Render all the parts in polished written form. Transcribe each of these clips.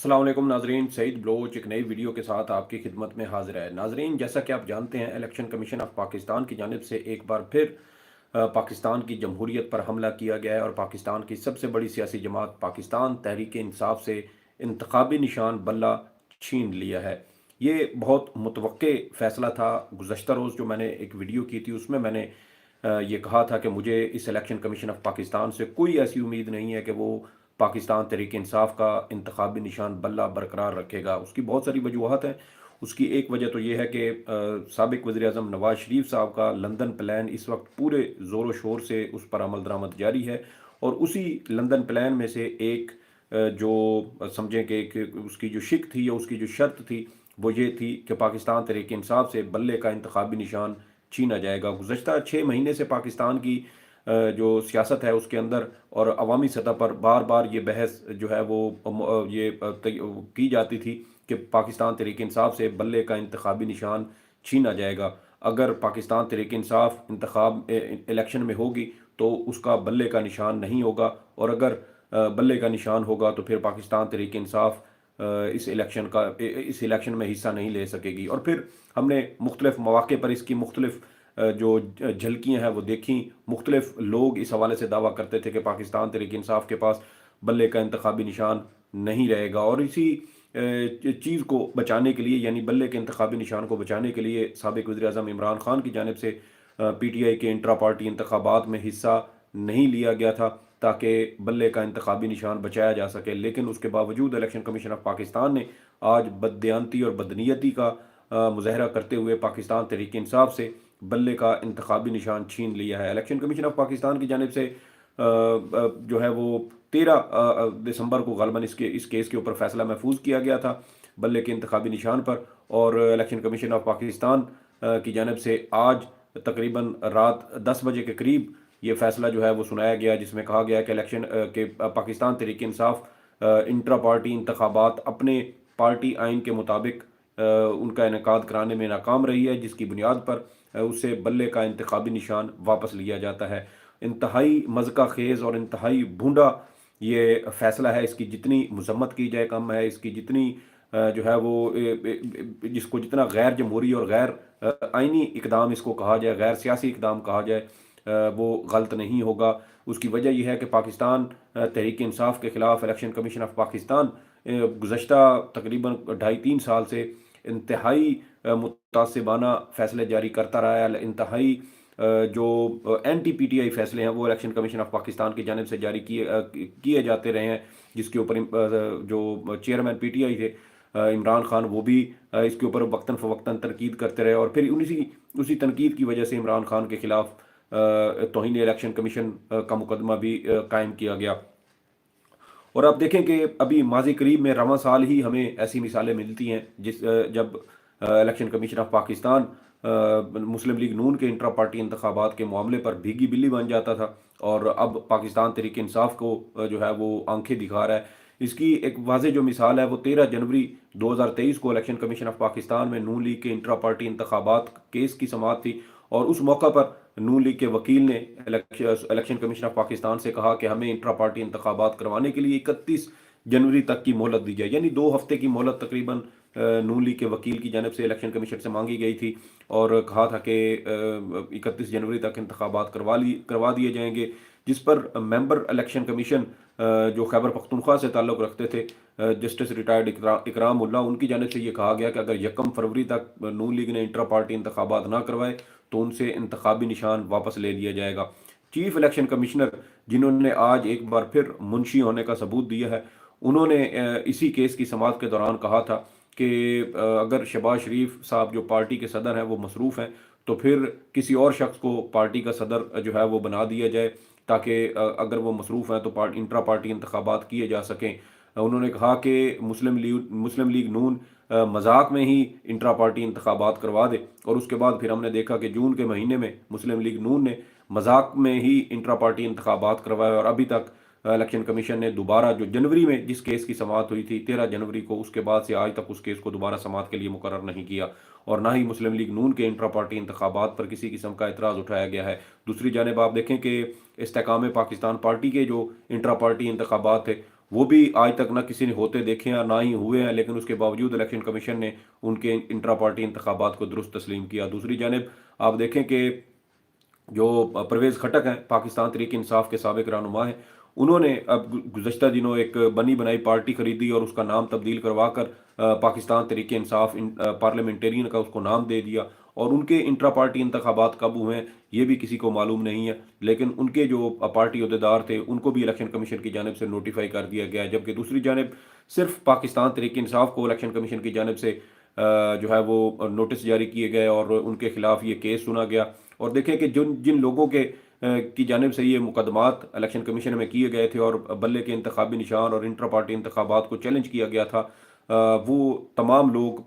अस्सलाम वालेकुम नाजरीन, सईद बलोच एक नई वीडियो के साथ आपकी खिदमत में हाजिर है। नाजरीन, जैसा कि आप जानते हैं, इलेक्शन कमीशन ऑफ पाकिस्तान की जानिब से एक बार फिर पाकिस्तान की जमहूरियत पर हमला किया गया है और पाकिस्तान की सबसे बड़ी सियासी जमात पाकिस्तान तहरीक इंसाफ से इंतखाबी निशान बल्ला छीन लिया है। ये बहुत मुतवक्के फ़ैसला था। गुज़श्ता रोज़ जो मैंने एक वीडियो की थी उसमें मैंने ये कहा था कि मुझे इस इलेक्शन कमीशन ऑफ पाकिस्तान से कोई ऐसी उम्मीद नहीं है कि वो पाकिस्तान तहरीक इंसाफ का इंतखाबी निशान बल्ला बरकरार रखेगा। उसकी बहुत सारी वजूहत हैं। उसकी एक वजह तो ये है कि साबिक वज़ीर आज़म नवाज़ शरीफ साहब का लंदन प्लान इस वक्त पूरे ज़ोर शोर से उस पर अमल दरामद जारी है। और उसी लंदन प्लान में से एक जो समझें कि उसकी जो शिक थी या उसकी जो शर्त थी वो ये थी कि पाकिस्तान तहरीक इंसाफ से बल्ले का इंतखाबी निशान छीना जाएगा। गुज़श्ता 6 महीने से पाकिस्तान की जो सियासत है उसके अंदर और अवामी सतह पर बार बार ये बहस जो है वो की जाती थी कि पाकिस्तान तहरीक इंसाफ से बल्ले का इंतखाबी निशान छीना जाएगा। अगर पाकिस्तान तहरीक इंसाफ इलेक्शन में होगी तो उसका बल्ले का निशान नहीं होगा, और अगर बल्ले का निशान होगा तो फिर पाकिस्तान तहरीक इंसाफ इस इलेक्शन में हिस्सा नहीं ले सकेगी। और फिर हमने मुख्तलिफ मौक़े पर इसकी मुख्तलिफ जो झलकियाँ हैं वो देखी। मुख्तलिफ लोग इस हवाले से दावा करते थे कि पाकिस्तान तहरीक इंसाफ के पास बल्ले का इंतखाबी निशान नहीं रहेगा, और इसी चीज़ को बचाने के लिए, यानी बल्ले के इंतखाबी निशान को बचाने के लिए साबिक वज़ीर आज़म इमरान खान की जानिब से PTI के इंट्रा पार्टी इंतखाबात में हिस्सा नहीं लिया गया था ताकि बल्ले का इंतखाबी निशान बचाया जा सके। लेकिन उसके बावजूद इलेक्शन कमीशन ऑफ पाकिस्तान ने आज बददियानती और बदनीयती का मुज़ाहरा करते हुए पाकिस्तान तहरीक इंसाफ से बल्ले का इंतखाबी निशान छीन लिया है। इलेक्शन कमीशन ऑफ पाकिस्तान की जानिब से जो है वो 13 दिसंबर को ग़ालिबन इस केस के ऊपर फ़ैसला महफूज किया गया था बल्ले के इंतखाबी निशान पर। और इलेक्शन कमीशन ऑफ पाकिस्तान की जानिब से आज तकरीबन रात 10 बजे के करीब ये फ़ैसला जो है वो सुनाया गया, जिसमें कहा गया कि पाकिस्तान तहरीक इंसाफ इंट्रा पार्टी इंतखाबात अपने पार्टी आइन के मुताबिक उनका इनेकाद कराने में नाकाम रही है, जिसकी बुनियाद पर उससे बल्ले का इंतखाबी निशान वापस लिया जाता है। इंतहाई मज़का ख़ेज़ और इंतहाई भूंडा ये फ़ैसला है। इसकी जितनी मज़म्मत की जाए कम है। इसकी जितनी जो है वो जिसको जितना गैर जमहूरी और गैर आइनी इकदाम इसको कहा जाए, गैर सियासी इकदाम कहा जाए, वो गलत नहीं होगा। उसकी वजह यह है कि पाकिस्तान तहरीक इंसाफ के ख़िलाफ़ इलेक्शन कमीशन ऑफ पाकिस्तान गुज़श्ता तकरीबन 2.5-3 साल से इंतहाई मुतासिबाना फ़ैसले जारी करता रहा है। इंतहाई जो एंटी PTI फ़ैसले हैं वो इलेक्शन कमीशन ऑफ पाकिस्तान की जानिब से जारी किए जाते रहे हैं, जिसके ऊपर जो चेयरमैन PTI थे इमरान खान, वो भी इसके ऊपर वक्तन फ़वक्तन तनकीद करते रहे। और फिर उसी तनकीद की वजह से इमरान खान के ख़िलाफ़ तौहीन इलेक्शन कमीशन का मुकदमा भी कायम किया गया। और आप देखें कि अभी माज़ी करीब में रवां साल ही हमें ऐसी मिसालें मिलती हैं जब election commission of Pakistan Muslim League नून के इंट्रा पार्टी इंतखाबात के मामले पर भीगी बिल्ली बन जाता था, और अब पाकिस्तान तहरीक इंसाफ को जो है वो आंखें दिखा रहा है। इसकी एक वाज़ेह जो मिसाल है वो 13 जनवरी 2023 को इलेक्शन कमीशन ऑफ पाकिस्तान में नून लीग के इंट्रा पार्टी इंतखाबात केस की समाअत थी, और उस मौका पर नून लीग के वकील ने इलेक्शन कमीशन ऑफ पाकिस्तान से कहा कि हमें इंट्रा पार्टी इंतखाबात करवाने के लिए 31 जनवरी तक की मोहलत दी जाए, यानी 2 हफ्ते की मोहलत तकरीबन नून लीग के वकील की जानिब से इलेक्शन कमीशन से मांगी गई थी। और कहा था कि 31 जनवरी तक इंतखाबात करवा दिए जाएंगे, जिस पर मेंबर इलेक्शन कमीशन जो खैबर पख्तूनख्वा से ताल्लुक़ रखते थे जस्टिस रिटायर्ड इकराम उल्ला, उनकी जानिब से ये कहा गया कि अगर 1 फरवरी तक नून लीग ने इंट्रा पार्टी इंतखाबात ना करवाए तो उनसे इंतखाबी निशान वापस ले लिया जाएगा। चीफ इलेक्शन कमिश्नर, जिन्होंने आज एक बार फिर मुंशी होने का सबूत दिया है, उन्होंने इसी केस की समाअत के दौरान कहा था कि अगर शहबाज शरीफ साहब जो पार्टी के सदर हैं वो मसरूफ़ हैं तो फिर किसी और शख्स को पार्टी का सदर जो है वो बना दिया जाए, ताकि अगर वो मसरूफ़ हैं तो इंट्रा पार्टी इंतखाबात किए जा सकें। उन्होंने कहा कि मुस्लिम लीग नून मजाक में ही इंट्रा पार्टी इंतखाबात करवा दे, और उसके बाद फिर हमने देखा कि जून के महीने में मुस्लिम लीग नून ने मजाक में ही इंट्रा पार्टी इंतखाबात करवाए, और अभी तक इलेक्शन कमीशन ने दोबारा जो जनवरी में जिस केस की समाअत हुई थी 13 जनवरी को, उसके बाद से आज तक उस केस को दोबारा समाअत के लिए मुकर्रर नहीं किया, और ना ही मुस्लिम लीग नून के इंट्रा पार्टी इंतखाबात पर किसी किस्म का एतराज़ उठाया गया है। दूसरी जानिब आप देखें कि इस्तेकाम पाकिस्तान पार्टी के जो इंट्रा पार्टी इंतखाबात थे وہ بھی آج تک نہ کسی نے ہوتے دیکھے ہیں نہ ہی ہوئے ہیں، لیکن اس کے باوجود الیکشن کمیشن نے ان کے انٹرا پارٹی انتخابات کو درست تسلیم کیا۔ دوسری جانب آپ دیکھیں کہ جو پرویز خٹک ہیں، پاکستان تحریک انصاف کے سابق رہنما ہیں، انہوں نے اب گزشتہ دنوں ایک بنی بنائی پارٹی خریدی اور اس کا نام تبدیل کروا کر پاکستان تحریک انصاف پارلیمنٹرین کا اس کو نام دے دیا، اور ان کے انٹرا پارٹی انتخابات کب ہوئے ہیں یہ بھی کسی کو معلوم نہیں ہے، لیکن ان کے جو پارٹی عہدیدار تھے ان کو بھی الیکشن کمیشن کی جانب سے نوٹیفائی کر دیا گیا ہے، جبکہ دوسری جانب صرف پاکستان تحریک انصاف کو الیکشن کمیشن کی جانب سے جو ہے وہ نوٹس جاری کیے گئے اور ان کے خلاف یہ کیس سنا گیا۔ اور دیکھیں کہ جن لوگوں کے کی جانب سے یہ مقدمات الیکشن کمیشن میں کیے گئے تھے اور بلے کے انتخابی نشان اور انٹرا پارٹی انتخابات کو چیلنج کیا گیا تھا، وہ تمام لوگ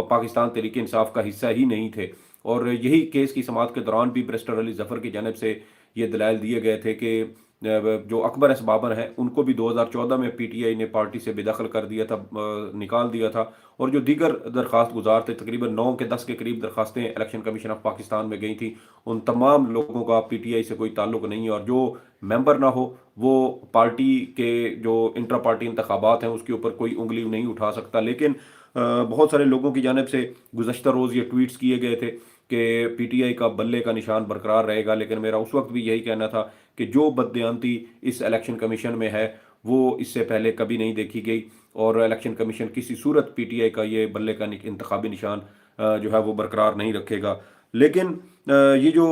پاکستان تحریک انصاف کا حصہ ہی نہیں تھے، اور یہی کیس کی سماعت کے دوران بھی بیرسٹر علی ظفر کی جانب سے یہ دلائل دیے گئے تھے کہ جو اکبر ایس بابر ہیں ان کو بھی 2014 میں پی ٹی آئی نے پارٹی سے بے دخل کر دیا تھا، نکال دیا تھا، اور جو دیگر درخواست گزار تھے، تقریباً 9 کے 10 کے قریب درخواستیں الیکشن کمیشن آف پاکستان میں گئی تھیں، ان تمام لوگوں کا پی ٹی آئی سے کوئی تعلق نہیں ہے، اور جو ممبر نہ ہو وہ پارٹی کے جو انٹرا پارٹی انتخابات ہیں اس کے اوپر کوئی انگلی نہیں اٹھا سکتا۔ لیکن بہت سارے لوگوں کی جانب سے گزشتہ روز یہ ٹویٹس کیے گئے تھے کہ پی ٹی آئی کا بلے کا نشان برقرار رہے گا، لیکن میرا اس وقت بھی یہی کہنا تھا کہ جو بددیانتی اس الیکشن کمیشن میں ہے وہ اس سے پہلے کبھی نہیں دیکھی گئی، اور الیکشن کمیشن کسی صورت پی ٹی آئی کا یہ بلے کا انتخابی نشان جو ہے وہ برقرار نہیں رکھے گا۔ لیکن یہ جو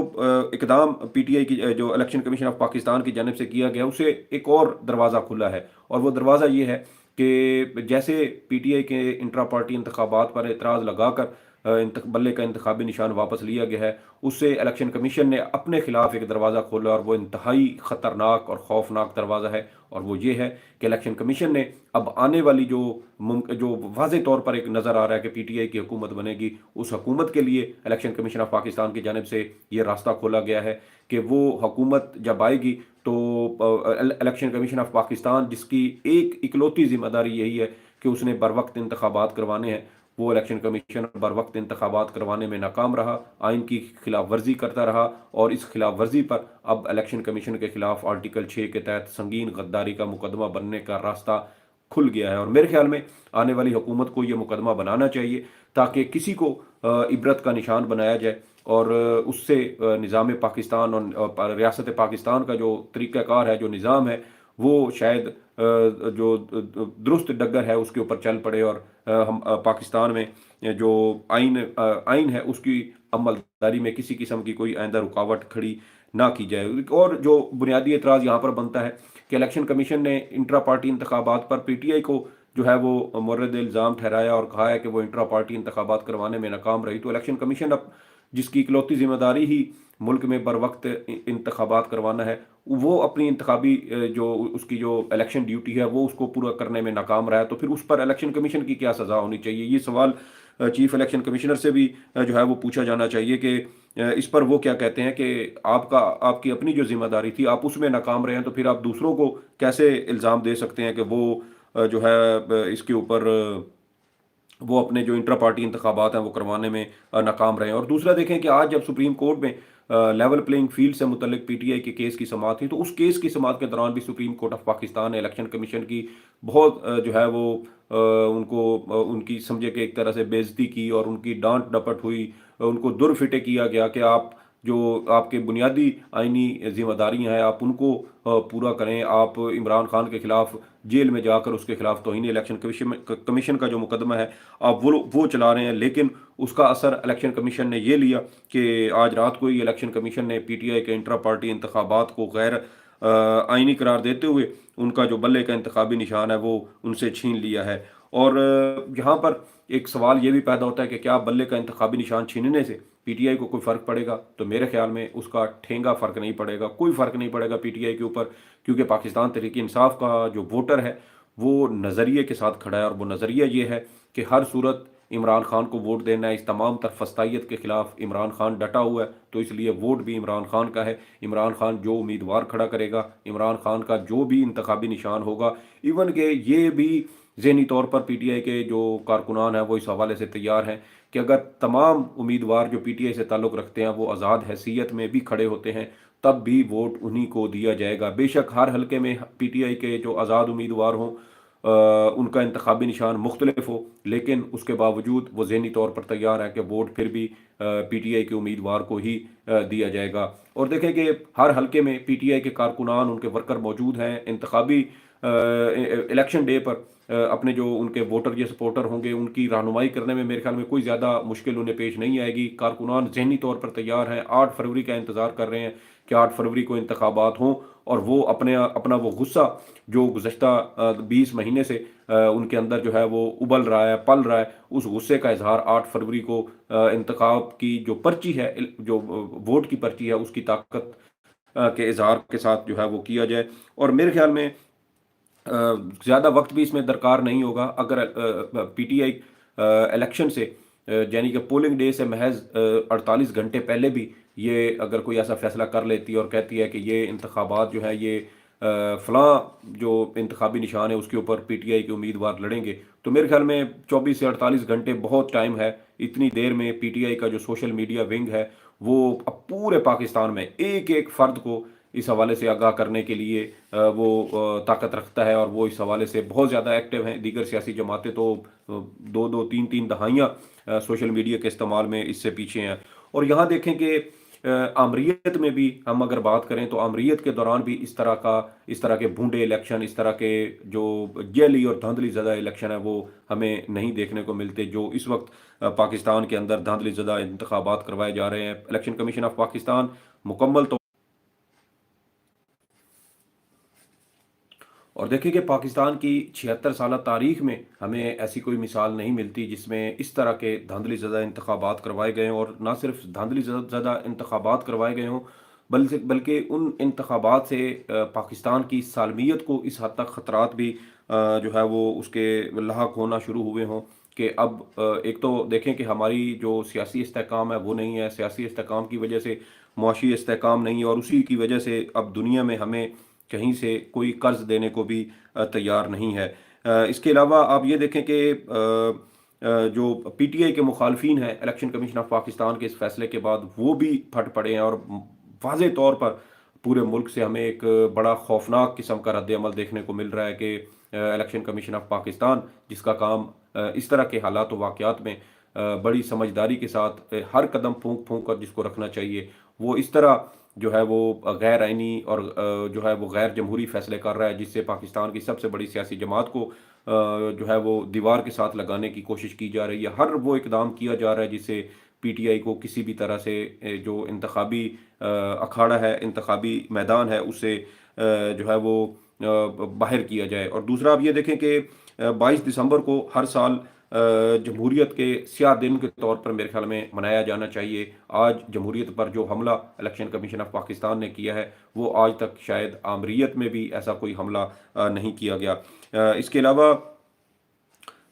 اقدام پی ٹی آئی کی جو الیکشن کمیشن آف پاکستان کی جانب سے کیا گیا، اسے ایک اور دروازہ کھلا ہے، اور وہ دروازہ یہ ہے کہ جیسے پی ٹی آئی کے انٹرا پارٹی انتخابات پر اعتراض لگا کر بلے کا انتخابی نشان واپس لیا گیا ہے، اس سے الیکشن کمیشن نے اپنے خلاف ایک دروازہ کھولا، اور وہ انتہائی خطرناک اور خوفناک دروازہ ہے، اور وہ یہ ہے کہ الیکشن کمیشن نے اب آنے والی جو واضح طور پر ایک نظر آ رہا ہے کہ پی ٹی آئی کی حکومت بنے گی، اس حکومت کے لیے الیکشن کمیشن آف پاکستان کی جانب سے یہ راستہ کھولا گیا ہے کہ وہ حکومت جب آئے گی تو الیکشن کمیشن آف پاکستان، جس کی ایک اکلوتی ذمہ داری یہی ہے کہ اس نے بر وقت انتخابات کروانے ہیں، وہ الیکشن کمیشن بر وقت انتخابات کروانے میں ناکام رہا، آئین کی خلاف ورزی کرتا رہا، اور اس خلاف ورزی پر اب الیکشن کمیشن کے خلاف آرٹیکل 6 کے تحت سنگین غداری کا مقدمہ بننے کا راستہ کھل گیا ہے۔ اور میرے خیال میں آنے والی حکومت کو یہ مقدمہ بنانا چاہیے تاکہ کسی کو عبرت کا نشان بنایا جائے، اور اس سے نظام پاکستان اور ریاست پاکستان کا جو طریقہ کار ہے، جو نظام ہے، وہ شاید جو درست ڈگر ہے اس کے اوپر چل پڑے، اور ہم پاکستان میں جو آئین ہے اس کی عمل داری میں کسی قسم کی کوئی آئندہ رکاوٹ کھڑی نہ کی جائے۔ اور جو بنیادی اعتراض یہاں پر بنتا ہے کہ الیکشن کمیشن نے انٹرا پارٹی انتخابات پر پی ٹی آئی کو جو ہے وہ مورد الزام ٹھہرایا اور کہا ہے کہ وہ انٹرا پارٹی انتخابات کروانے میں ناکام رہی، تو الیکشن کمیشن اب جس کی اکلوتی ذمہ داری ہی ملک میں بر وقت انتخابات کروانا ہے، وہ اپنی انتخابی جو اس کی جو الیکشن ڈیوٹی ہے وہ اس کو پورا کرنے میں ناکام رہا ہے، تو پھر اس پر الیکشن کمیشن کی کیا سزا ہونی چاہیے؟ یہ سوال چیف الیکشن کمشنر سے بھی جو ہے وہ پوچھا جانا چاہیے کہ اس پر وہ کیا کہتے ہیں کہ آپ کی اپنی جو ذمہ داری تھی آپ اس میں ناکام رہے ہیں، تو پھر آپ دوسروں کو کیسے الزام دے سکتے ہیں کہ وہ جو ہے اس کے اوپر وہ اپنے جو انٹرا پارٹی انتخابات ہیں وہ کروانے میں ناکام رہے ہیں۔ اور دوسرا دیکھیں کہ آج جب سپریم کورٹ میں لیول پلینگ فیلڈ سے متعلق پی ٹی آئی کے کیس کی سماعت تھی، تو اس کیس کی سماعت کے دوران بھی سپریم کورٹ آف پاکستان نے الیکشن کمیشن کی بہت جو ہے وہ ان کی سمجھے کہ ایک طرح سے بے عزتی کی، اور ان کی ڈانٹ ڈپٹ ہوئی، ان کو در فٹے کیا گیا کہ آپ جو آپ کے بنیادی آئینی ذمہ داریاں ہیں آپ ان کو پورا کریں، آپ عمران خان کے خلاف جیل میں جا کر اس کے خلاف توہین الیکشن کمیشن کا جو مقدمہ ہے آپ وہ چلا رہے ہیں، لیکن اس کا اثر الیکشن کمیشن نے یہ لیا کہ آج رات کو ہی الیکشن کمیشن نے پی ٹی آئی کے انٹرا پارٹی انتخابات کو غیر آئینی قرار دیتے ہوئے ان کا جو بلے کا انتخابی نشان ہے وہ ان سے چھین لیا ہے۔ اور یہاں پر ایک سوال یہ بھی پیدا ہوتا ہے کہ کیا بلے کا انتخابی نشان چھیننے سے پی ٹی آئی کو کوئی فرق پڑے گا؟ تو میرے خیال میں اس کا ٹھینگا فرق نہیں پڑے گا، کوئی فرق نہیں پڑے گا پی ٹی آئی کے اوپر، کیونکہ پاکستان تحریک انصاف کا جو ووٹر ہے وہ نظریے کے ساتھ کھڑا ہے، اور وہ نظریہ یہ ہے کہ ہر صورت عمران خان کو ووٹ دینا ہے، اس تمام تر فسطائیت کے خلاف عمران خان ڈٹا ہوا ہے، تو اس لیے ووٹ بھی عمران خان کا ہے۔ عمران خان جو امیدوار کھڑا کرے گا، عمران خان کا جو بھی انتخابی نشان ہوگا، ایون کہ یہ بھی ذہنی طور پر پی ٹی آئی کے جو کارکنان ہیں وہ اس حوالے سے تیار ہیں کہ اگر تمام امیدوار جو پی ٹی آئی سے تعلق رکھتے ہیں وہ آزاد حیثیت میں بھی کھڑے ہوتے ہیں، तब भी वोट उन्हीं को दिया जाएगा। बेशक हर हलके में पीटीआई के जो आज़ाद उम्मीदवार हों, उनका इंतखाबी निशान मुख्तलिफ हो, लेकिन उसके बावजूद वो ज़हनी तौर पर तैयार है कि वोट फिर भी पीटीआई के उम्मीदवार को ही दिया जाएगा। और देखें कि हर हलके में पीटीआई के कारकुनान, उनके वर्कर मौजूद हैं। इंतखाबी इलेक्शन डे पर अपने जो उनके वोटर या सपोर्टर होंगे, उनकी रहनुमाई करने में मेरे ख्याल में कोई ज़्यादा मुश्किल उन्हें पेश नहीं आएगी। कारकुनान ज़हनी तौर पर तैयार हैं, 8 फरवरी का इंतज़ार कर रहे हैं कि 8 फरवरी को इंतखाबात हों, और वो अपना वो गुस्सा जो गुज़श्ता 20 महीने से उनके अंदर जो है वो उबल रहा है, पल रहा है, उस गुस्से का इजहार 8 फरवरी को इंतखाब की जो पर्ची है, जो वोट की पर्ची है, उसकी ताकत के इजहार के साथ जो है वो किया जाए। और मेरे ख्याल में ज़्यादा वक्त भी इसमें दरकार नहीं होगा। अगर पीटीआई इलेक्शन से यानी कि पोलिंग डे से महज 48 घंटे पहले भी ये अगर कोई ऐसा फैसला कर लेती है और कहती है कि ये इंतखाबात जो है ये फ़लाँ जो इंतखाबी निशान है उसके ऊपर पीटीआई के उम्मीदवार लड़ेंगे, तो मेरे ख्याल में 24 से 48 घंटे बहुत टाइम है। इतनी देर में पीटीआई का जो सोशल मीडिया विंग है वो अब पूरे पाकिस्तान में एक एक फ़र्द को इस हवाले से आगाह करने के लिए वो ताकत रखता है, और वो इस हवाले से बहुत ज़्यादा एक्टिव हैं। दीगर सियासी जमातें तो 2-2 3-3 दहाइयाँ सोशल मीडिया के इस्तेमाल में इससे पीछे हैं। और यहाँ देखें कि आमरीत में भी हम अगर बात करें तो आमरीत के दौरान भी इस तरह के भूडे इलेक्शन, इस तरह के जो जैली और धांधली ज़दा इलेक्शन है वो हमें नहीं देखने को मिलते, जो इस वक्त पाकिस्तान के अंदर धांधली ज़दा इंतखाबात करवाए जा रहे हैं। इलेक्शन कमीशन ऑफ पाकिस्तान मुकम्मल तो और देखिए कि पाकिस्तान की 76 साल तारीख में हमें ऐसी कोई मिसाल नहीं मिलती जिसमें इस तरह के धांधली ज़दा इंतखाबात करवाए गए हों, और ना सिर्फ धांधली ज़दा इंतखाबात करवाए गए हों, बल्कि उन इंतखाबात से पाकिस्तान की सालमियत को इस हद तक ख़तरात भी जो है वो उसके लाहक होना शुरू हुए हों कि अब एक तो देखें कि हमारी जो सियासी इस्तेहकाम है वो नहीं है, सियासी इस्तेहकाम की वजह से मुआशी इस्तेहकाम नहीं है, और उसी की वजह से अब दुनिया में हमें कहीं से कोई कर्ज देने को भी तैयार नहीं है। इसके अलावा आप ये देखें कि जो पीटीआई के मुखालफिन हैं इलेक्शन कमीशन ऑफ पाकिस्तान के इस फैसले के बाद, वो भी फट पड़े हैं, और वाज़े तौर पर पूरे मुल्क से हमें एक बड़ा खौफनाक किस्म का रद्द-ए-अमल देखने को मिल रहा है कि इलेक्शन कमीशन ऑफ पाकिस्तान, जिसका काम इस तरह के हालात व वाक़यात में बड़ी समझदारी के साथ हर कदम फूँक-फूँक कर जिसको रखना चाहिए, वो इस तरह जो है वो गैर आइनी और जो है वो गैर जमहूरी फैसले कर रहा है, जिससे पाकिस्तान की सबसे बड़ी सियासी जमात को जो है वो दीवार के साथ लगाने की कोशिश की जा रही है। हर वो इकदाम किया जा रहा है जिससे पीटीआई को किसी भी तरह से जो इंतखाबी अखाड़ा है, इंतखाबी मैदान है, उससे जो है वो बाहर किया जाए। और दूसरा आप ये देखें कि 22 दिसंबर को हर साल जमहूरियत के स्याह दिन के तौर पर मेरे ख्याल में मनाया जाना चाहिए। आज जमहूरियत पर जो हमला इलेक्शन कमीशन ऑफ पाकिस्तान ने किया है, वो आज तक शायद आमरीत में भी ऐसा कोई हमला नहीं किया गया। इसके अलावा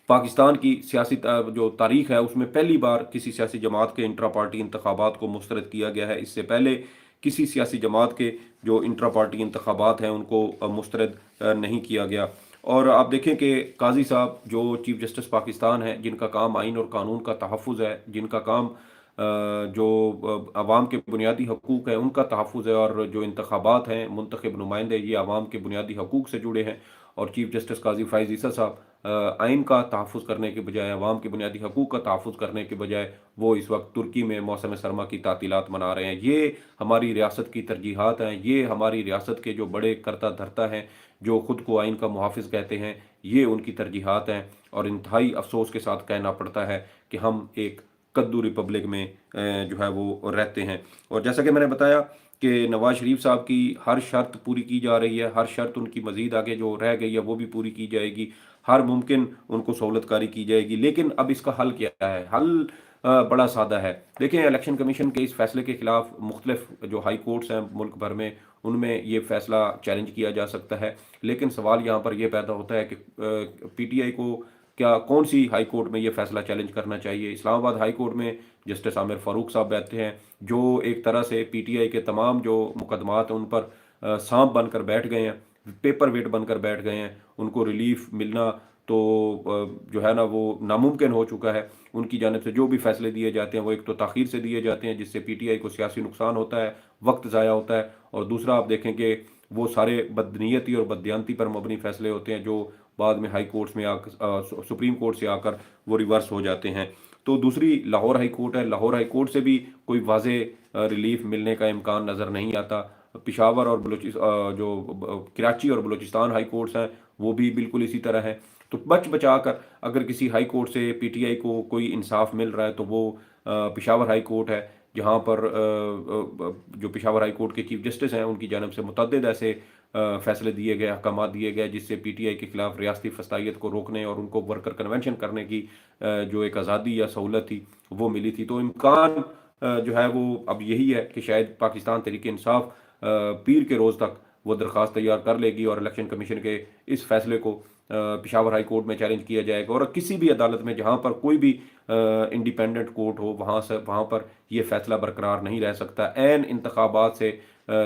पाकिस्तान की सियासी जो तारीख है उसमें पहली बार किसी सियासी जमात के इंट्रा पार्टी इंतखाबात को मुस्तरद किया गया है। इससे पहले किसी सियासी जमात के जो इंट्रा पार्टी इंतखाबात हैं उनको मुस्तरद नहीं किया गया। और आप देखें कि काजी साहब जो चीफ जस्टिस पाकिस्तान हैं, जिनका काम आइन और कानून का तहफ़्फ़ुज़ है, जिनका काम जो अवाम के बुनियादी हकूक़ हैं उनका तहफ़्फ़ुज़ है, और जो इंतखाबात हैं मुंतखब नुमाइंदे ये अवाम के बुनियादी हकूक़ से जुड़े हैं, और चीफ जस्टिस काज़ी फ़ाइज़ ईसा साहब आइन का तहफ़्फ़ुज़ करने के बजाय, अवाम के बुनियादी हकूक़ का तहफ़्फ़ुज़ करने के बजाय वो इस वक्त तुर्की में मौसम सरमा की तातीलात मना रहे हैं। ये हमारी रियासत की तरजीहात हैं, ये हमारी रियासत के जो बड़े करता धरता हैं, जो ख़ुद को आइन का मुहाफ़िज़ कहते हैं, ये उनकी तरजीहात हैं। और इंतहाई अफ़सोस के साथ कहना पड़ता है कि हम एक कद्दू रिपब्लिक में जो है वो रहते हैं। और जैसा कि मैंने बताया कि नवाज़ शरीफ साहब की हर शर्त पूरी की जा रही है, हर शर्त उनकी मज़ीद आगे जो रह गई है वो भी पूरी की जाएगी, हर मुमकिन उनको सहूलतकारी की जाएगी। लेकिन अब इसका हल क्या है? हल बड़ा सादा है। देखें, इलेक्शन कमीशन के इस फैसले के खिलाफ मुख्तलिफ जो हाई कोर्ट्स हैं मुल्क भर में, उनमें ये फैसला चैलेंज किया जा सकता है। लेकिन सवाल यहाँ पर यह पैदा होता है कि पीटीआई को क्या कौन सी हाई कोर्ट में ये फैसला चैलेंज करना चाहिए? इस्लामाबाद हाई कोर्ट में जस्टिस आमिर फ़ारूक साहब बैठते हैं, जो एक तरह से पीटीआई के तमाम जो मुकदमात हैं उन पर सांप बनकर बैठ गए हैं, पेपर वेट बनकर बैठ गए हैं। उनको रिलीफ मिलना تو جو ہے نا وہ ناممکن ہو چکا ہے. ان کی جانب سے جو بھی فیصلے دیے جاتے ہیں وہ ایک تو تاخیر سے دیے جاتے ہیں جس سے پی ٹی آئی کو سیاسی نقصان ہوتا ہے، وقت ضائع ہوتا ہے، اور دوسرا آپ دیکھیں کہ وہ سارے بدنیتی اور بددیانتی پر مبنی فیصلے ہوتے ہیں جو بعد میں ہائی کورٹس میں سپریم کورٹ سے آ کر وہ ریورس ہو جاتے ہیں. تو دوسری لاہور ہائی کورٹ ہے. لاہور ہائی کورٹ سے بھی کوئی واضح ریلیف ملنے کا امکان نظر نہیں آتا. پشاور اور کراچی اور بلوچستان ہائی کورٹس ہیں وہ بھی بالکل اسی طرح ہے. تو بچا کر اگر کسی ہائی کورٹ سے پی ٹی آئی کو کوئی انصاف مل رہا ہے تو وہ پشاور ہائی کورٹ ہے، جہاں پر جو پشاور ہائی کورٹ کے چیف جسٹس ہیں ان کی جانب سے متعدد ایسے فیصلے دیے گئے، احکامات دیے گئے جس سے پی ٹی آئی کے خلاف ریاستی فسطائیت کو روکنے اور ان کو ورکر کنونشن کرنے کی جو ایک آزادی یا سہولت تھی وہ ملی تھی. تو امکان جو ہے وہ اب یہی ہے کہ شاید پاکستان تحریک انصاف پیر کے روز تک وہ درخواست تیار کر لے گی اور الیکشن کمیشن کے اس فیصلے کو پشاور ہائی کورٹ میں چیلنج کیا جائے گا، اور کسی بھی عدالت میں جہاں پر کوئی بھی انڈیپینڈنٹ کورٹ ہو وہاں پر یہ فیصلہ برقرار نہیں رہ سکتا. عین انتخابات سے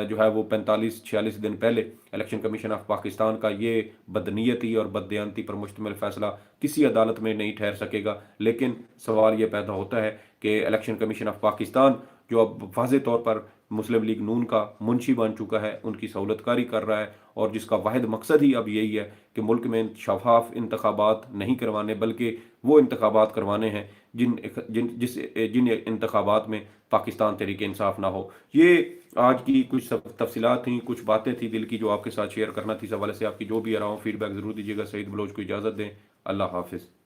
جو ہے وہ 45-46 دن پہلے الیکشن کمیشن آف پاکستان کا یہ بدنیتی اور بددیانتی پر مشتمل فیصلہ کسی عدالت میں نہیں ٹھہر سکے گا. لیکن سوال یہ پیدا ہوتا ہے کہ الیکشن کمیشن آف پاکستان جو اب واضح طور پر مسلم لیگ نون کا منشی بن چکا ہے، ان کی سہولت کاری کر رہا ہے، اور جس کا واحد مقصد ہی اب یہی ہے کہ ملک میں شفاف انتخابات نہیں کروانے بلکہ وہ انتخابات کروانے ہیں جن انتخابات میں پاکستان تحریک انصاف نہ ہو. یہ آج کی کچھ تفصیلات تھیں، کچھ باتیں تھیں دل کی جو آپ کے ساتھ شیئر کرنا تھی. اس حوالے سے آپ کی جو بھی آراء ہو فیڈ بیک ضرور دیجیے گا. سعید بلوچ کو اجازت دیں. اللہ حافظ.